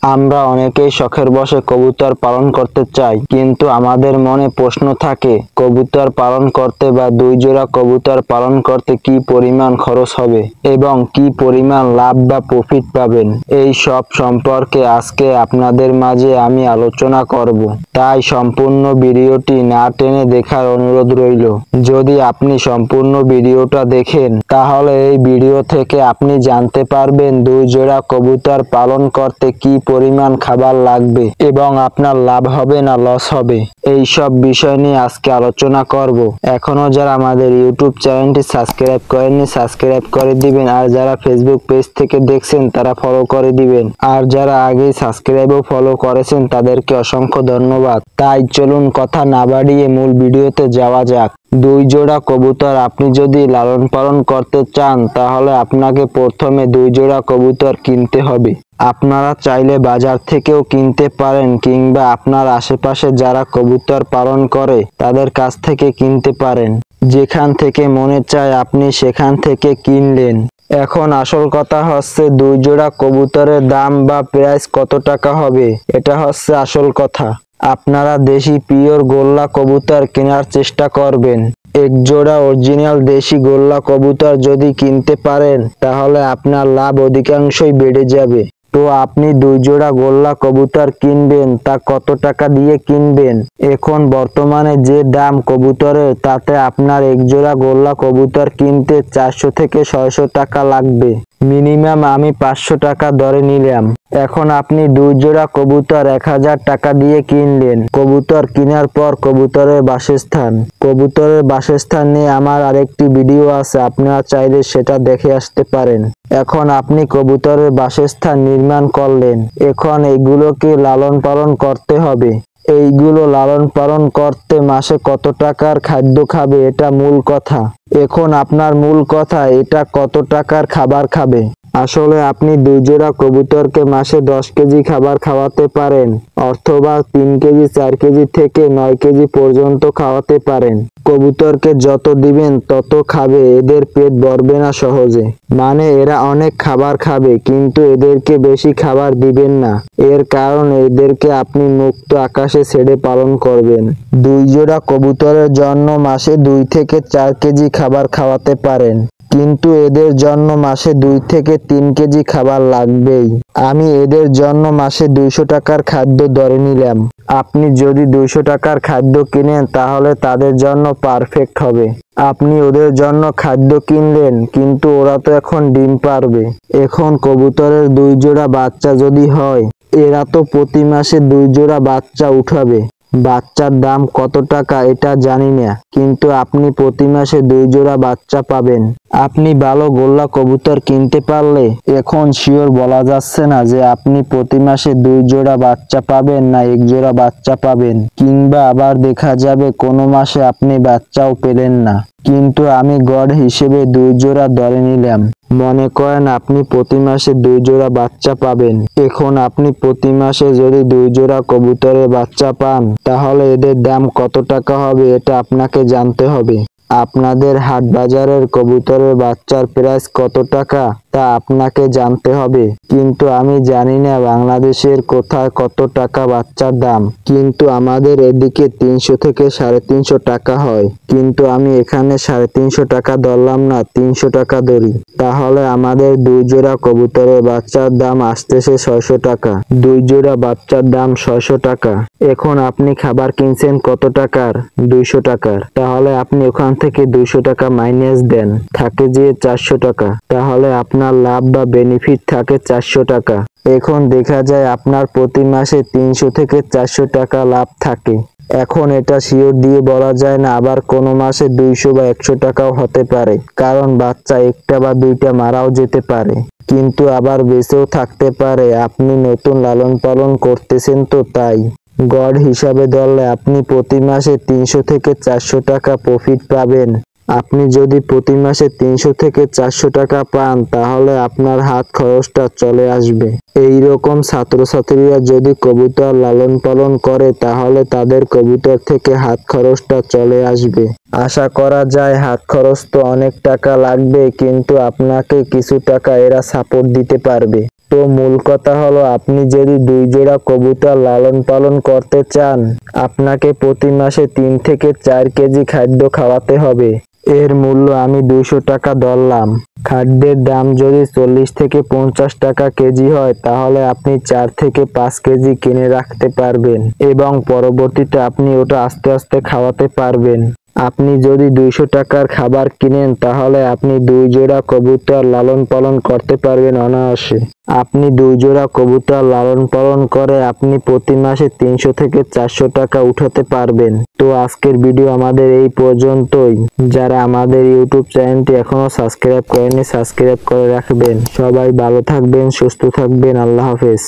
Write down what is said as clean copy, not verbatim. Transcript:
আমরা অনেকেই শখের বশে কবুতর পালন করতে চাই, কিন্তু আমাদের মনে প্রশ্ন থাকে কবুতর পালন করতে বা 2 জোড়া কবুতর পালন করতে কি পরিমাণ খরচ হবে এবং কি পরিমাণ লাভ বা প্রফিট পাবেন। এই সব সম্পর্কে আজকে আপনাদের মাঝে আমি আলোচনা করব, তাই সম্পূর্ণ ভিডিওটি না টেনে দেখার অনুরোধ রইল। যদি আপনি সম্পূর্ণ ভিডিওটা দেখেন তাহলে এই ভিডিও থেকে আপনি জানতে পারবেন 2 জোড়া কবুতর পালন করতে কি পরিমাণ খাবার লাগবে এবং আপনার লাভ হবে না লস হবে। এই সব বিষয় নিয়ে আজকে আলোচনা করব। এখনো যারা আমাদের ইউটিউব চ্যানেলটি সাবস্ক্রাইব করেননি সাবস্ক্রাইব করে দিবেন, আর যারা ফেসবুক পেজ থেকে দেখছেন তারা ফলো করে দিবেন, আর যারা আগেই সাবস্ক্রাইব ও ফলো করেছেন তাদেরকে অসংখ্য ধন্যবাদ। তাই চলুন কথা না বাড়িয়ে মূল ভিডিওতে যাওয়া যাক। 2 জোড়া কবুতর আপনি যদি লালন পালন করতে চান তাহলে আপনাকে প্রথমে 2 জোড়া কবুতর কিনতে হবে। আপনারা চাইলে বাজার থেকেও কিনতে পারেন কিংবা আপনার আশেপাশে যারা কবুতর পালন করে তাদের কাছ থেকে কিনতে পারেন। যেখান থেকে মনে চায় আপনি সেখান থেকে কিনলেন। এখন আসল কথা হচ্ছে 2 জোড়া কবুতরের দাম বা প্রাইস কত টাকা হবে, এটা হচ্ছে আসল কথা। আপনারা দেশি পিওর গোল্লা কবুতর কেনার চেষ্টা করবেন। 1 জোড়া অরিজিনাল দেশি গোল্লা কবুতর যদি কিনতে পারেন তাহলে আপনার লাভ অধিকাংশই বেড়ে যাবে। তো আপনি 2 জোড়া গোল্লা কবুতর কিনবেন তা কত টাকা দিয়ে কিনবেন? এখন বর্তমানে যে দাম কবুতরের তাতে আপনার 1 জোড়া গোল্লা কবুতর কিনতে 400 থেকে 600 টাকা লাগবে। মিনিমাম আমি 500 টাকা ধরে নিলাম। এখন আপনি 2 জোড়া কবুতর 1000 টাকা দিয়ে কিনলেন। কবুতর কেনার পর কবুতরের বাসস্থান নিয়ে আমার আরেকটি ভিডিও আছে, আপনারা চাইলে সেটা দেখে আসতে পারেন। এখন আপনি কবুতরের বাসস্থান নির্মাণ করলেন, এখন এগুলোকে লালন পালন করতে হবে। এইগুলো লালন পালন করতে মাসে কত টাকার খাদ্য খাবে এটা মূল কথা। এখন আপনার মূল কথা এটা কত টাকার খাবার খাবে। আসলে আপনি 2 জোড়া কবুতরকে মাসে 10 কেজি খাবার খাওয়াতে পারেন অথবা 3 কেজি 4 কেজি থেকে 9 কেজি পর্যন্ত খাওয়াতে পারেন। কবুতরকে যত দিবেন তত খাবে, এদের পেট ভরবে না সহজে। মানে এরা অনেক খাবার খাবে কিন্তু এদেরকে বেশি খাবার দিবেন না। এর কারণ এদেরকে আপনি মুক্ত আকাশে ছেড়ে পালন করবেন। 2 জোড়া কবুতরের জন্য মাসে 2 থেকে 4 কেজি খাবার খাওয়াতে পারেন, কিন্তু এদের জন্য মাসে 2 থেকে 3 কেজি খাবার লাগবেই। আমি এদের জন্য মাসে 200 টাকার খাদ্য ধরে নিলাম। আপনি যদি 200 টাকার খাদ্য কিনেন তাহলে তাদের জন্য পারফেক্ট হবে। আপনি ওদের জন্য খাদ্য কিনলেন কিন্তু ওরা তো এখন ডিম পারবে। এখন কবুতরের 2 জোড়া বাচ্চা যদি হয়, এরা তো প্রতি মাসে 2 জোড়া বাচ্চা উঠাবে। বাচ্চার দাম কত টাকা এটা জানি না, কিন্তু আপনি প্রতি মাসে 2 জোড়া বাচ্চা পাবেন। আপনি ভালো গোল্লা কবুতর কিনতে পারলে এখন শিওর বলা যাচ্ছে না যে আপনি প্রতি মাসে 2 জোড়া বাচ্চা পাবেন না 1 জোড়া বাচ্চা পাবেন, কিংবা আবার দেখা যাবে কোনো মাসে আপনি বাচ্চাও পেলেন না। কিন্তু আমি গড় হিসেবে 2 জোড়া ধরে নিলাম। মনে করেন আপনি প্রতি মাসে 2 জোড়া বাচ্চা পাবেন। এখন আপনি প্রতি মাসে যদি 2 জোড়া কবুতরের বাচ্চা পান তাহলে এদের দাম কত টাকা হবে এটা আপনাকে জানতে হবে। আপনাদের হাট বাজারের কবুতরের বাচ্চার প্রাইস কত টাকা তা আপনাকে জানতে হবে, কিন্তু আমি জানি না বাংলাদেশের কোথায় কত টাকা বাচ্চার দাম। কিন্তু আমাদের এদিকে 300 থেকে 350 টাকা হয়, কিন্তু আমি এখানে 350 টাকা ধরলাম না, 300 টাকা ধরি। তাহলে আমাদের 2 জোড়া কবুতরের বাচ্চার দাম আসতেছে 600 টাকা। 2 জোড়া বাচ্চার দাম 600 টাকা। এখন আপনি খাবার কিনছেন কত টাকার? 200 টাকার। তাহলে আপনি ওখান থেকে 200 টাকা মাইনাস দেন, থাকে যে 400 টাকা। তাহলে আপনার লাভ বা বেনিফিট থাকে 400 টাকা। এখন দেখা যায় আপনার প্রতি মাসে 300 থেকে 400 টাকা লাভ থাকে। এখন এটা শিওর দিয়ে বলা যায় না, আবার কোনো মাসে 200 বা 100 টাকাও হতে পারে, কারণ বাচ্চা একটা বা 2টা মারাও যেতে পারে, কিন্তু আবার বেঁচেও থাকতে পারে। আপনি নতুন লালন পালন করতেছেন তো তাই। গড় হিসাবে ধরলে আপনি প্রতি মাসে 300 থেকে 400 টাকা প্রফিট পাবেন। আপনি যদি প্রতি মাসে 300 থেকে 400 টাকা পান তাহলে আপনার হাত খরচটা চলে আসবে। এই রকম ছাত্রছাত্রীরা যদি কবুতর লালন পালন করে তাহলে তাদের কবুতর থেকে হাত খরচটা চলে আসবে। আশা করা যায় হাত খরচ তো অনেক টাকা লাগবে, কিন্তু আপনাকে কিছু টাকা এরা সাপোর্ট দিতে পারবে। তো মূল কথা হলো, আপনি যদি 2 জোড়া কবুতর লালন পালন করতে চান, আপনাকে প্রতি মাসে 3 থেকে 4 কেজি খাদ্য খাওয়াতে হবে। এর মূল্য আমি 200 টাকা ধরলাম। খাদ্যের দাম যদি 40 থেকে 50 টাকা কেজি হয়, তাহলে আপনি 4 থেকে 5 কেজি কিনে রাখতে পারবেন এবং পরবর্তীতে আপনি ওটা আস্তে আস্তে খাওয়াতে পারবেন। আপনি যদি 200 টাকার খাবার কিনেন, তাহলে আপনি 2 জোড়া কবুতর লালন পালন করতে পারবেন অনায়াসে। আপনি 2 জোড়া কবুতর লালন পালন করে আপনি প্রতি মাসে 300 থেকে 400 টাকা উঠাতে পারবেন। তো আজকের ভিডিও আমাদের এই পর্যন্তই। যারা আমাদের ইউটিউব চ্যানেলটি এখনো সাবস্ক্রাইব করেনি, সাবস্ক্রাইব করে রাখবেন। সবাই ভালো থাকবেন, সুস্থ থাকবেন। আল্লাহ হাফেজ।